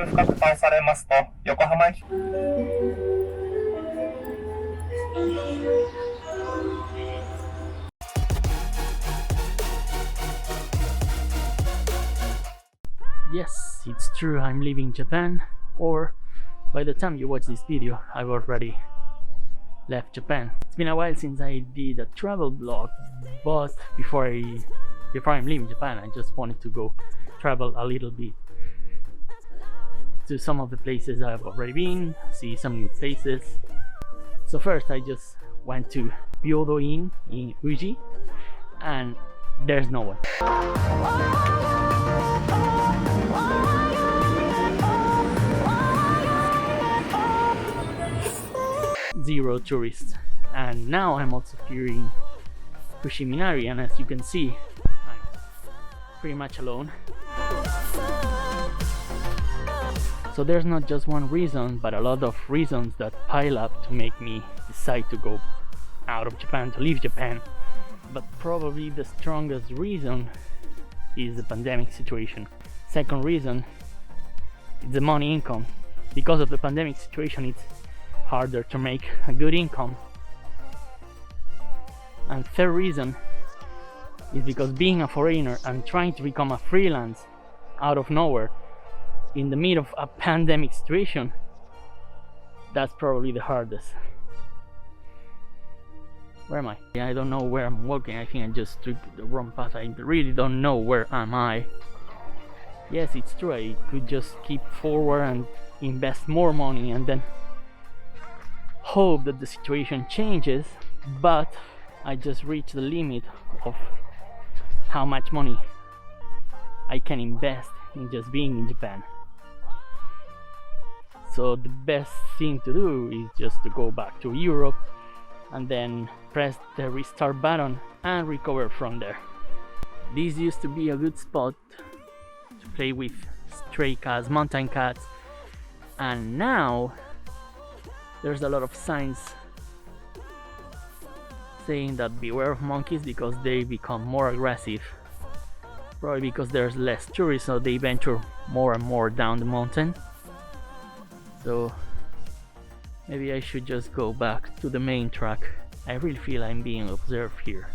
部深く探されますと、横浜駅 Yes, it's true, I'm leaving Japan, or by the time you watch this video, I've already left Japan. It's been a while since I did a travel blog, but before I'm leaving Japan, I just wanted to go travel a little bit to some of the places I've already been, see some new places. So first I just went to Byodo Inn in Uji, and there's no one. Zero tourists. And now I'm also here in Fushiminari, and as you can see, I'm pretty much alone. So there's not just one reason, but a lot of reasons that pile up to make me decide to go out of Japan, to leave Japan. But probably the strongest reason is the pandemic situation. Second reason is the money income. Because of the pandemic situation, it's harder to make a good income. And third reason is because being a foreigner and trying to become a freelance out of nowhere in the middle of a pandemic situation, that's probably the hardest. Where am I? I don't know where I'm walking. I think I just took the wrong path. I really don't know where am I. Yes, it's true, I could just keep forward and invest more money and then hope that the situation changes, but I just reached the limit of how much money I can invest in just being in Japan. So the best thing to do is just to go back to Europe and then press the restart button and recover from there. This used to be a good spot to play with stray cats, mountain cats, and now there's a lot of signs saying that beware of monkeys because they become more aggressive. Probably because there's less tourists, so they venture more and more down the mountain. So maybe I should just go back to the main track. I really feel I'm being observed here.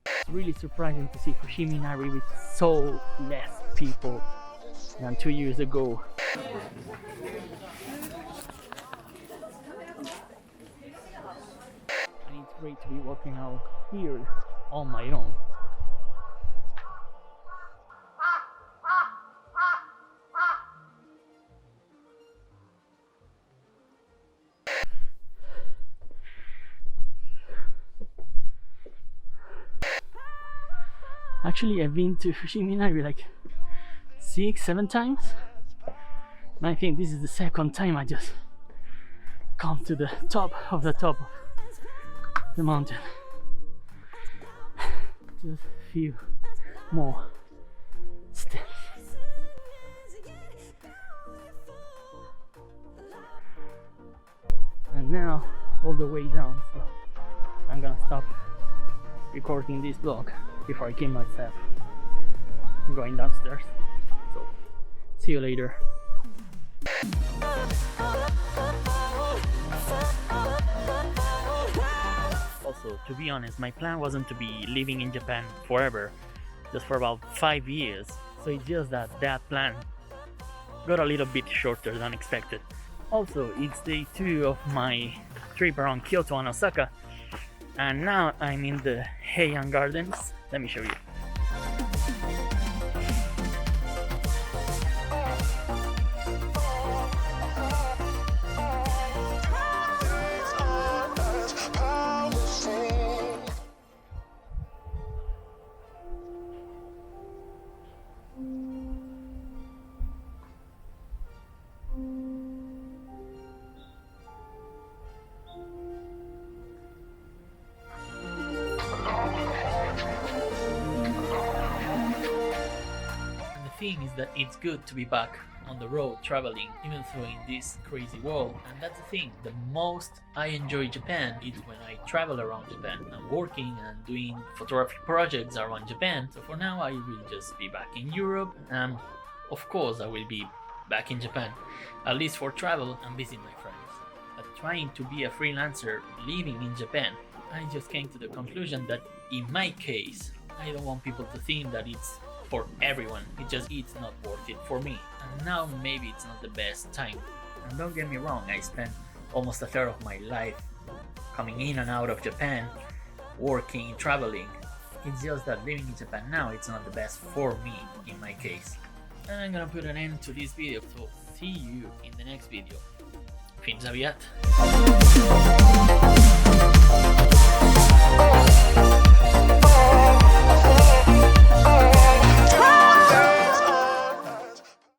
It's really surprising to see Fushiminari with so less people than 2 years ago. And it's great to be walking out here on my own. Actually, I've been to Fushiminari like 6-7 times, and I think this is the second time I just come to the top of the mountain. Just a few more steps. And now all the way down, so I'm gonna stop recording this vlog before I kill myself. I'm going downstairs, so see you later. Also, to be honest, my plan wasn't to be living in Japan forever, just for about 5 years. So it's just that plan got a little bit shorter than expected. Also, it's day 2 of my trip around Kyoto and Osaka, and now I'm in the Heian Gardens. Let me show you. that it's good to be back on the road traveling, even though in this crazy world. And that's the thing, the most I enjoy Japan is when I travel around Japan. I'm working and doing photography projects around Japan, so for now I will just be back in Europe, and of course I will be back in Japan, at least for travel and visit my friends. But trying to be a freelancer living in Japan, I just came to the conclusion that in my case, I don't want people to think that it's for everyone, it's not worth it for me. And now maybe it's not the best time. And don't get me wrong, I spent almost a third of my life coming in and out of Japan, working, traveling. It's just that living in Japan now, it's not the best for me in my case. And I'm gonna put an end to this video, so see you in the next video. Fins aviat!